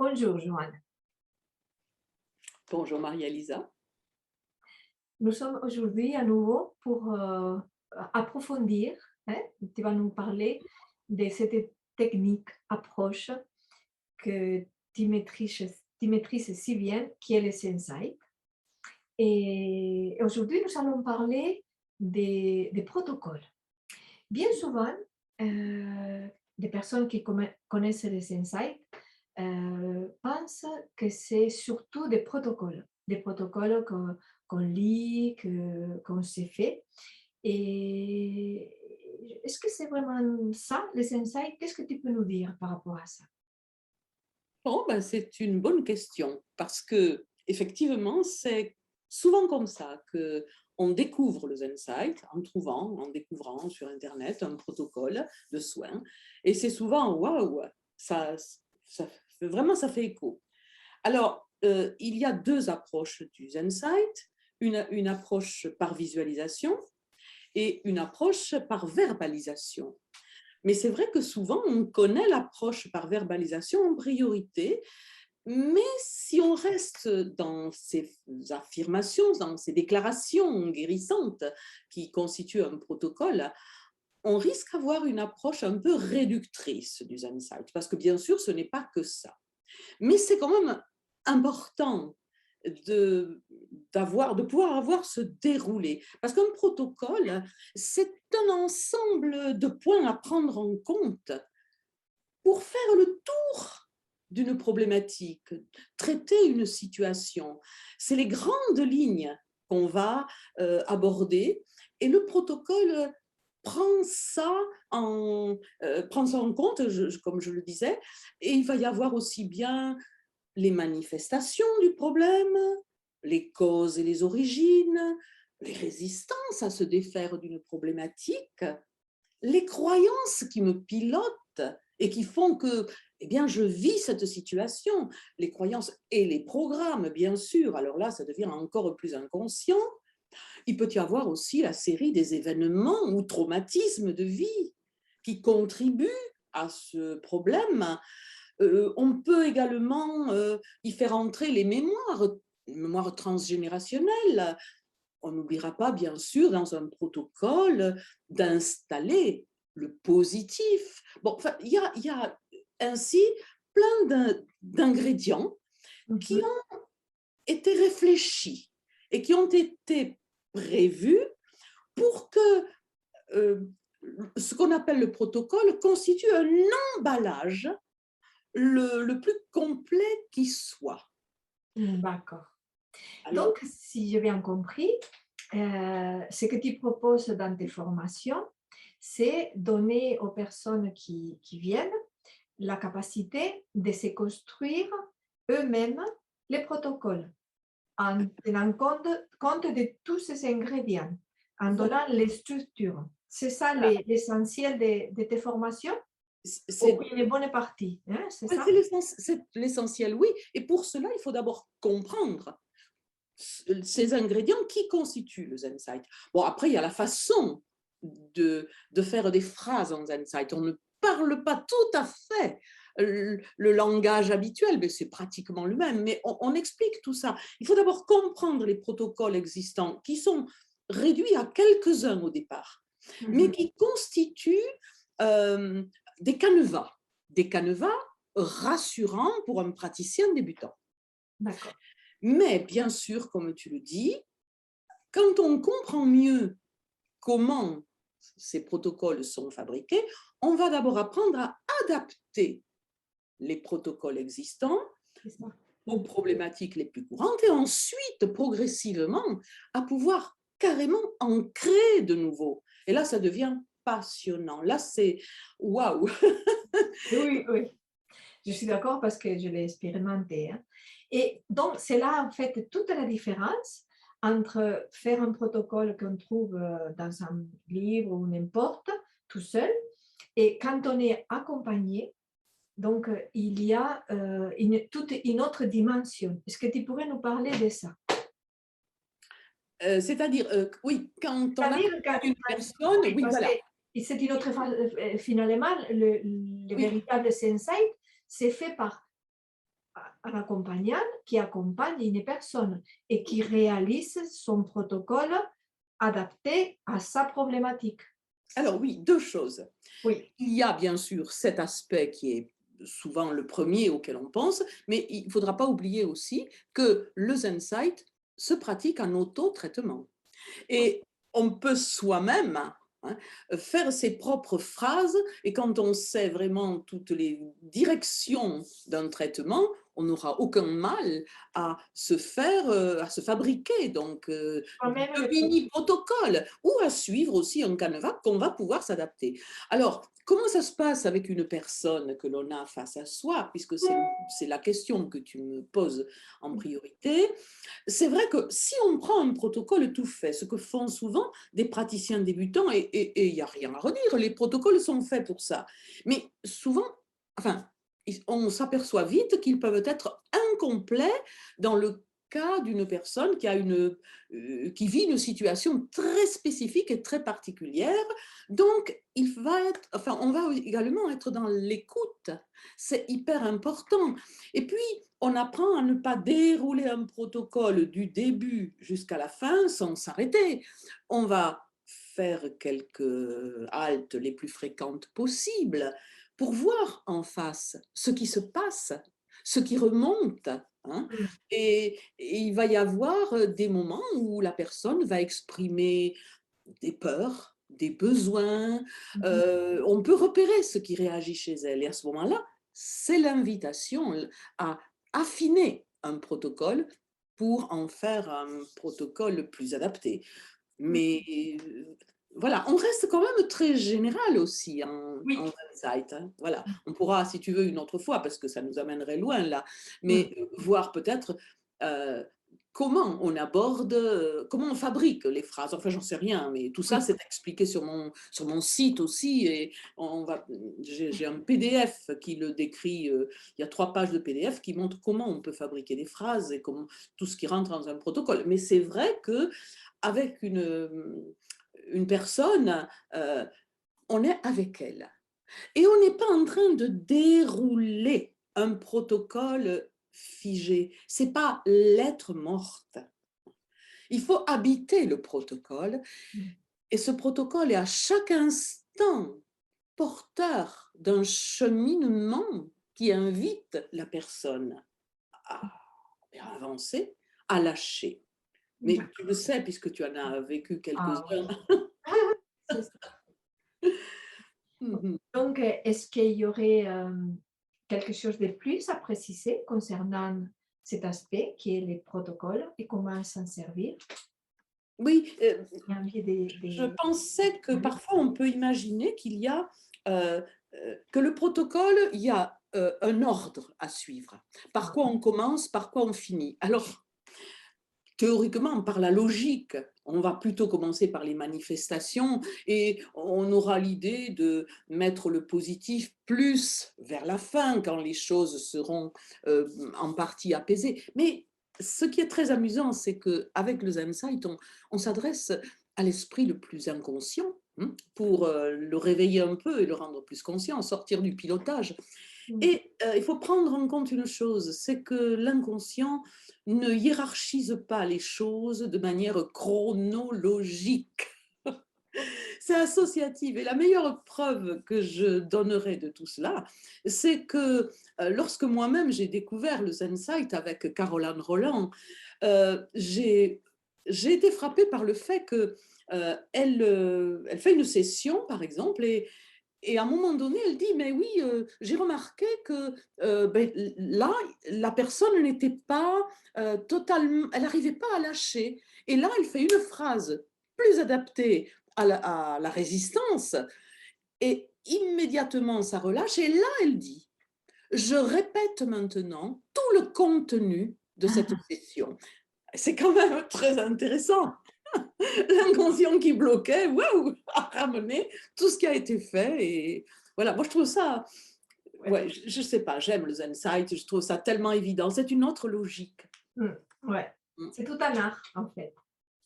Bonjour Joanne. Bonjour Maria-Lisa. Nous sommes aujourd'hui à nouveau pour approfondir. Hein, tu vas nous parler de cette technique, approche que tu maîtrises si bien, qui est le Sensei. Et aujourd'hui, nous allons parler des protocoles. Bien souvent, des personnes qui connaissent le Sensei pensent que c'est surtout des protocoles qu'on lit, qu'on s'est fait. Et est-ce que c'est vraiment ça, le Sensei? Qu'est-ce que tu peux nous dire par rapport à ça? Bon, ben, c'est une bonne question parce que effectivement, c'est souvent comme ça que on découvre le Zensight en découvrant sur Internet un protocole de soins. Et c'est souvent waouh, ça vraiment ça fait écho. Alors, il y a deux approches du Zensight, une approche par visualisation et une approche par verbalisation. Mais c'est vrai que souvent, on connaît l'approche par verbalisation en priorité, mais si on reste dans ces affirmations, dans ces déclarations guérissantes qui constituent un protocole, on risque d'avoir une approche un peu réductrice du Zensight, parce que bien sûr, ce n'est pas que ça. Mais c'est quand même important de pouvoir avoir ce déroulé. Parce qu'un protocole, c'est un ensemble de points à prendre en compte pour faire le tour d'une problématique, traiter une situation. C'est les grandes lignes qu'on va aborder et le protocole prend ça prend ça en compte, comme je le disais, et il va y avoir aussi bien les manifestations du problème, les causes et les origines, les résistances à se défaire d'une problématique, les croyances qui me pilotent et qui font que eh bien, je vis cette situation, les croyances et les programmes, bien sûr. Alors là, ça devient encore plus inconscient. Il peut y avoir aussi la série des événements ou traumatismes de vie qui contribuent à ce problème. On peut également y faire entrer les mémoires transgénérationnelles. On n'oubliera pas, bien sûr, dans un protocole, d'installer le positif. Bon, enfin, il y a ainsi plein d'ingrédients qui Mhm. ont été réfléchis et qui ont été prévus pour que ce qu'on appelle le protocole constitue un emballage le plus complet qui soit. D'accord. Alors, Donc, si j'ai bien compris, ce que tu proposes dans tes formations, c'est donner aux personnes qui viennent la capacité de se construire eux-mêmes les protocoles en tenant compte de tous ces ingrédients, en voilà, donnant les structures. C'est ça l'essentiel de tes formations, ou c'est une bonne partie, hein, c'est ouais, ça? c'est l'essentiel, oui. Et pour cela, il faut d'abord comprendre ces ingrédients qui constituent le Zensight. Bon, après, il y a la façon de faire des phrases en Zensight. On ne parle pas tout à fait le langage habituel, mais c'est pratiquement le même. Mais on explique tout ça. Il faut d'abord comprendre les protocoles existants qui sont réduits à quelques-uns au départ, mais Mhm. qui constituent euh, des canevas rassurants pour un praticien débutant. D'accord. Mais bien sûr, comme tu le dis, quand on comprend mieux comment ces protocoles sont fabriqués, on va d'abord apprendre à adapter les protocoles existants C'est ça. aux Mhm. problématiques les plus courantes et ensuite, progressivement, à pouvoir carrément en créer de nouveaux. Et là, ça devient passionnant. Là, c'est waouh! Oui, oui. Je suis d'accord parce que je l'ai expérimenté, hein. Et donc, c'est là, en fait, toute la différence entre faire un protocole qu'on trouve dans un livre ou n'importe, tout seul, et quand on est accompagné, donc il y a toute une autre dimension. Est-ce que tu pourrais nous parler de ça? C'est-à-dire, oui, quand on C'est-à-dire accompagne que, une personne, oui, oui, parce que voilà, c'est une autre finalement, le oui, véritable sensei, c'est fait par un accompagnant qui accompagne une personne et qui réalise son protocole adapté à sa problématique. Alors oui, deux choses. Oui, Il y a bien sûr cet aspect qui est souvent le premier auquel on pense, mais il ne faudra pas oublier aussi que le Zensight se pratique en auto-traitement. Et on peut soi-même, hein, faire ses propres phrases, et quand on sait vraiment toutes les directions d'un traitement, on n'aura aucun mal à se faire, à se fabriquer donc toi-même de le mini protocoles ou à suivre aussi un canevas qu'on va pouvoir s'adapter. Alors, comment ça se passe avec une personne que l'on a face à soi, puisque c'est la question que tu me poses en priorité. C'est vrai que si on prend un protocole tout fait, ce que font souvent des praticiens débutants, et il n'y a rien à redire, les protocoles sont faits pour ça. Mais souvent, enfin, on s'aperçoit vite qu'ils peuvent être incomplets dans le cas d'une personne qui vit une situation très spécifique et très particulière. Donc, on va également être dans l'écoute. C'est hyper important. Et puis, on apprend à ne pas dérouler un protocole du début jusqu'à la fin sans s'arrêter. On va faire quelques haltes les plus fréquentes possibles pour voir en face ce qui se passe, ce qui remonte, hein. Mmh. Et il va y avoir des moments où la personne va exprimer des peurs, des besoins. Mmh. On peut repérer ce qui réagit chez elle. Et à ce moment-là, c'est l'invitation à affiner un protocole pour en faire un protocole plus adapté. Mmh. Mais voilà, on reste quand même très général aussi en Oui. insight, hein. Voilà, on pourra, si tu veux, une autre fois, parce que ça nous amènerait loin là, Mmh. mais voir peut-être euh, comment on aborde, comment on fabrique les phrases. Enfin, j'en sais rien, mais tout ça, Oui. c'est expliqué sur mon site aussi. Et j'ai un PDF qui le décrit. Il y a 3 pages de PDF qui montrent comment on peut fabriquer des phrases et comment tout ce qui rentre dans un protocole. Mais c'est vrai que avec une personne, on est avec elle. Et on n'est pas en train de dérouler un protocole figé. C'est pas lettre morte. Il faut habiter le protocole. Mmh. Et ce protocole est à chaque instant porteur d'un cheminement qui invite la personne à avancer, à lâcher. Mais tu le D'accord. sais, puisque tu en as vécu Ah oui. quelques-uns. C'est ça. Mhm. Donc, est-ce qu'il y aurait, quelque chose de plus à préciser concernant cet aspect qui est les protocoles et comment s'en servir? Oui, Il y a envie je de pensais que oui. parfois on peut imaginer qu'il y a, que le protocole, il y a un ordre à suivre. Par Ah, quoi on commence, par quoi on finit. Alors, théoriquement, par la logique, on va plutôt commencer par les manifestations et on aura l'idée de mettre le positif plus vers la fin, quand les choses seront en partie apaisées. Mais ce qui est très amusant, c'est qu'avec le Zensight, on s'adresse à l'esprit le plus inconscient, hein, pour le réveiller un peu et le rendre plus conscient, sortir du pilotage. mmh. Et il faut prendre en compte une chose, c'est que l'inconscient ne hiérarchise pas les choses de manière chronologique. C'est associatif. Et la meilleure preuve que je donnerai de tout cela, c'est que lorsque moi-même j'ai découvert le Zensight avec Caroline Roland, j'ai été frappée par le fait que elle fait une session, par exemple, et à un moment donné, elle dit, mais oui, j'ai remarqué que ben, là, la personne n'était pas totalement, elle n'arrivait pas à lâcher. Et là, elle fait une phrase plus adaptée à la résistance, et immédiatement, ça relâche. Et là, elle dit, je répète maintenant tout le contenu de cette session. C'est quand même très intéressant. L'inconscient qui bloquait, waouh, a ramené tout ce qui a été fait. Et voilà, moi je trouve ça, Ouais. ouais, je ne sais pas, j'aime le Zensight, je trouve ça tellement évident. C'est une autre logique. Mmh. Ouais. Mm. C'est tout un art, en fait.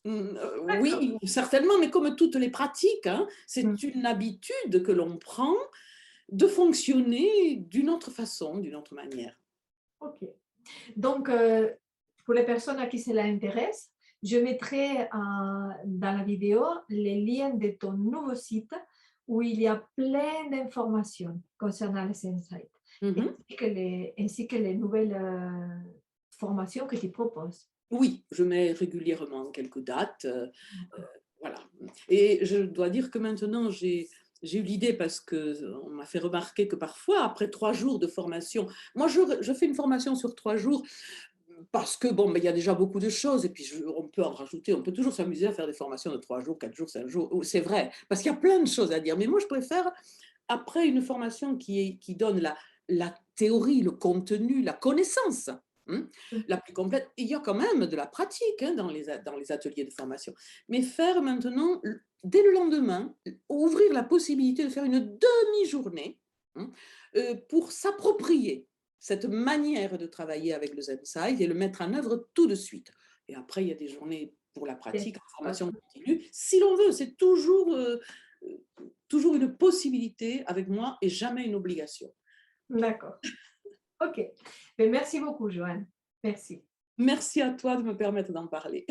D'accord. Oui, certainement, mais comme toutes les pratiques, hein, Mmh. c'est une habitude que l'on prend de fonctionner d'une autre façon, d'une autre manière. OK. Donc, pour les personnes à qui cela intéresse, je mettrai dans la vidéo les liens de ton nouveau site où il y a plein d'informations concernant les insights, Mhm. ainsi que les nouvelles formations que tu proposes. Oui, je mets régulièrement quelques dates. Voilà. Et je dois dire que maintenant, j'ai eu l'idée parce qu'on m'a fait remarquer que parfois, après 3 jours de formation, moi je fais une formation sur 3 jours parce que bon, mais il y a déjà beaucoup de choses et puis on peut en rajouter, on peut toujours s'amuser à faire des formations de 3 jours, 4 jours, 5 jours. C'est vrai, parce qu'il y a plein de choses à dire. Mais moi, je préfère, après une formation qui donne la théorie, le contenu, la connaissance, hein, la plus complète, il y a quand même de la pratique hein, dans les ateliers de formation. Mais faire maintenant, dès le lendemain, ouvrir la possibilité de faire une demi-journée hein, pour s'approprier cette manière de travailler avec le Zensai et le mettre en œuvre tout de suite. Et après, il y a des journées pour la pratique, en formation continue. Si l'on veut, c'est toujours une possibilité avec moi et jamais une obligation. D'accord. OK. Mais merci beaucoup, Joanne. Merci. Merci à toi de me permettre d'en parler.